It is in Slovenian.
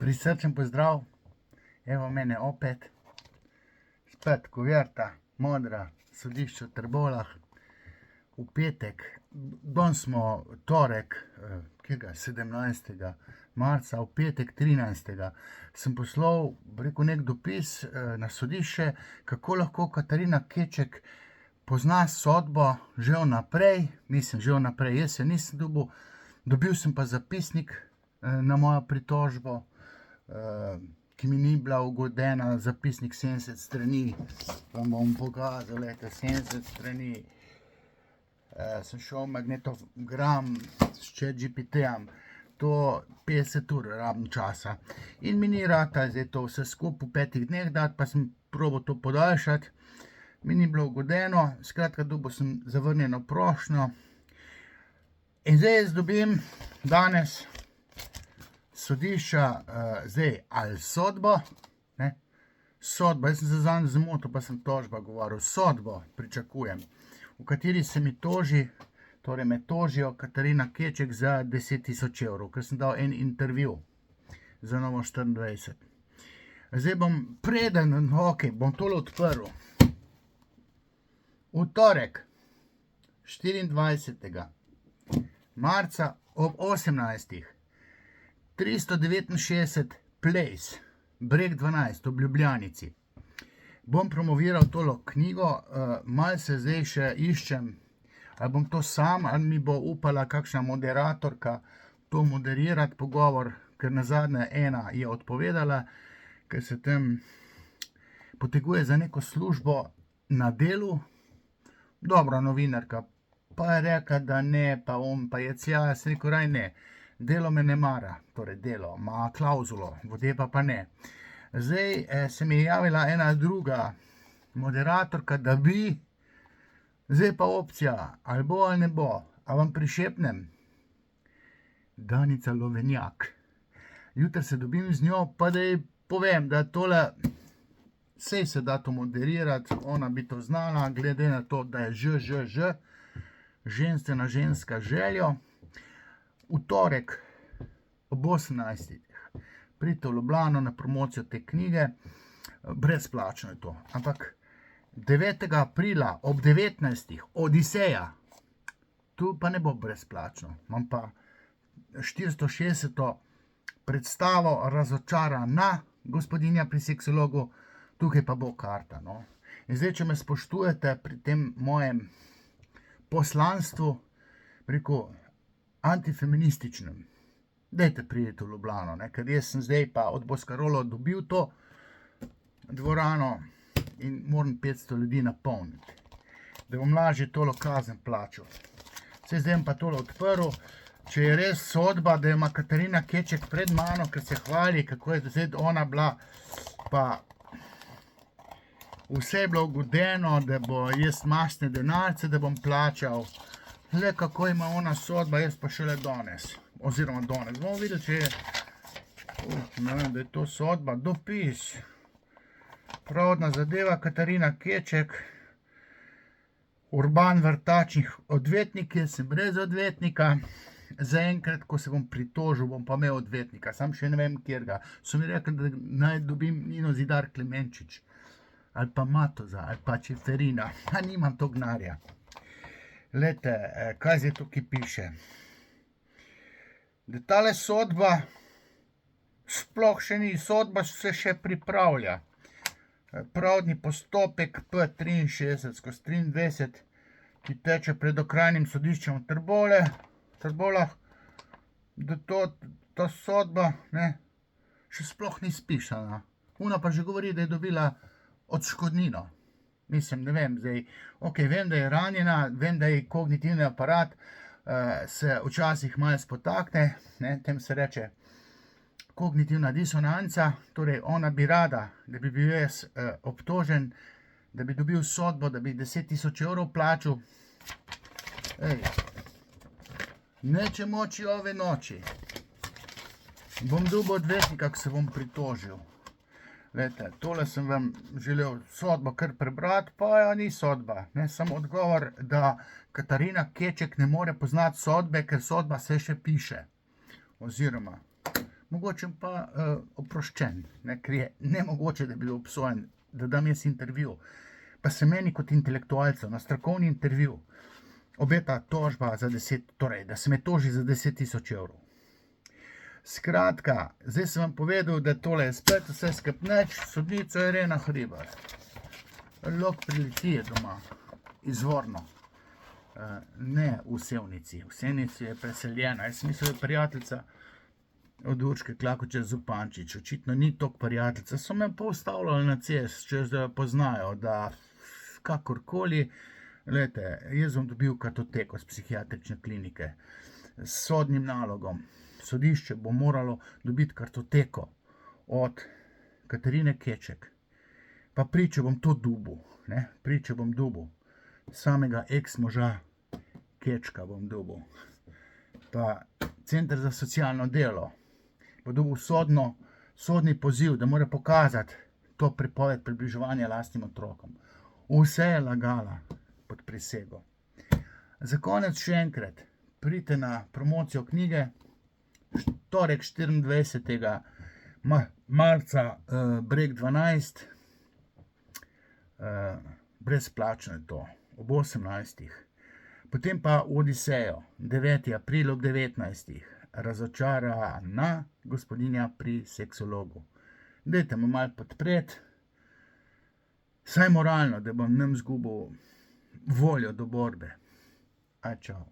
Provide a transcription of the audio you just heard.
Prisrčen pozdrav, evo mene opet, spet kuverta, modra, sodišče v Trbovljah, v petek, danes smo torek, 17. marca, v petek 13. sem poslal, nek dopis na sodišče, kako lahko Katarina Keček pozna sodbo že vnaprej, jaz se nisem dobil sem pa zapisnik na mojo pritožbo, ki mi ni bila ugodena, zapisnik 70 strani, vam bom pokazal, 70 strani, sem šel magnetogram s ChatGPT-jem, to 50 ur rabim časa in mi ni rata zdaj to vse skupaj v 5 dneh dati, pa sem probal to podaljšati, mi ni bilo ugodeno, skratka dobil sem zavrnjeno prošnjo in zdaj jaz dobim danes sodišča, zdaj ali sodbo, jaz sem se zanj zmotil, pa sem tožba govoril, sodbo pričakujem, v kateri se mi toži, torej me tožijo Katarina Keček za 10 000 evrov, ker sem dal en intervju za Novo 24. Zdaj bom bom tole odprl. V torek, 24. marca ob 18. 369 Place, Breg 12, v Ljubljanici. Bom promoviral tolo knjigo, malo se zdaj še iščem, ali bom to sam, ali mi bo upala kakšna moderatorka to moderirati pogovor, ker nazadnje ena je odpovedala, ker se tam poteguje za neko službo na delu, dobra novinarka, pa je rekla, da ne, pa je cja, sem rekel, raj ne. Delo me ne mara, torej delo, ima klauzulo, vodepa pa ne. Zdaj se mi je javila ena druga moderatorka, da bi, zdaj pa opcija, ali bo ali ne bo, a vam prišepnem, Danica Lovenjak. Jutri se dobim z njo, pa da ji povem, da tole, sej se da to moderirati, ona bi to znala, glede na to, da je ženstvena ženska željo. V torek ob 18. pridite v Ljubljano na promocijo te knjige, brezplačno je to, ampak 9. aprila ob 19. Odiseja, tu pa ne bo brezplačno, imam pa 460. predstavo Razočarana gospodinja pri seksologu, tukaj pa bo karta, no. In zdaj, če me spoštujete pri tem mojem poslanstvu, rekel, antifeminističnem, dajte prideti v Ljubljano, ker jaz sem zdaj pa od Boscarolo dobil to dvorano in moram 500 ljudi napolniti, da bom lažje tolo kazen plačal. Zdaj bom pa tolo odprl, če je res sodba, da ima Katarina Keček pred mano, ker se hvali, kako je zdaj ona bila, pa vse je bilo ugodeno, da bo jaz mastne denarce, da bom plačal, le kako ima ona sodba, jaz pa šele danes, oziroma danes. Bomo videli, če je, ne vem, da je to sodba, dopis, pravdna zadeva, Katarina Keček, Urban Vrtačnih odvetnik, jaz sem brez odvetnika, zaenkrat, ko se bom pritožil, bom pa imel odvetnika, sam še ne vem, kjerga. So mi rekli, da naj dobim Nino Zidar Klemenčič, ali pa Matoza, ali pa Čeferina, a nimam to gnarja. Glejte, kaj zdaj tukaj piše? Da tale sodba sploh še ni, sodba se še pripravlja. Pravdni postopek P63/23, ki teče pred okrajnim sodiščem v Trbovljah, da ta sodba še sploh ni spišana. Ona pa že govori, da je dobila odškodnino. Mislim, ne vem, zdaj, vem, da je ranjena, vem, da je kognitivni aparat se včasih malo spotakne, tem se reče kognitivna disonanca, torej ona bi rada, da bi bil jaz obtožen, da bi dobil sodbo, da bi 10 000 evrov plačal. Neče moči ove noči. Bom dobil odvetnika, ko se bom pritožil. Glejte, tole sem vam želel sodbo kar prebrati, pa ni sodba, samo odgovor, da Katarina Keček ne more poznati sodbe, ker sodba se še piše. Oziroma, mogoče pa oproščen, ne, ker je nemogoče, da bi bil obsojen, da dam jaz intervju. Pa se meni kot intelektualcu na strokovni intervju obeta tožba za 10, torej, da se me toži za 10.000 evrov. Skratka, zdaj sem vam povedal, da tole je spet vse skepneč, sodnica Irena Hribar. Lok pri Litiji doma, izvorno. Ne v Sevnici. V Sevnici je preseljena. Jaz mislim, da je prijateljica od Urške Klakočar Zupančič. Očitno ni toliko prijateljica. So me pa ustavljali na cest, čez da poznajo, da kakorkoli. Glejte, jaz bom dobil kartoteko z psihiatrične klinike s sodnim nalogom. Sodišče bo moralo dobiti kartoteko od Katarine Keček. Pa pričo bom to dobil, ne, pričo bom dobil. Samega ex-moža Kečka bom dobil. Pa Center za socialno delo bo dobil sodni poziv, da mora pokazati to prepoved približevanja lastnim otrokom. Vse je lagala pod prisego. Za konec še enkrat, pridite na promocijo knjige, torek 24. marca, Breg 12, brezplačno je to, ob 18. Potem pa Odisejo, 9. april ob 19. Razočarana gospodinja pri seksologu. Dajte me malo podpreti, saj moralno, da bom nam zgubil voljo do borbe. Čau.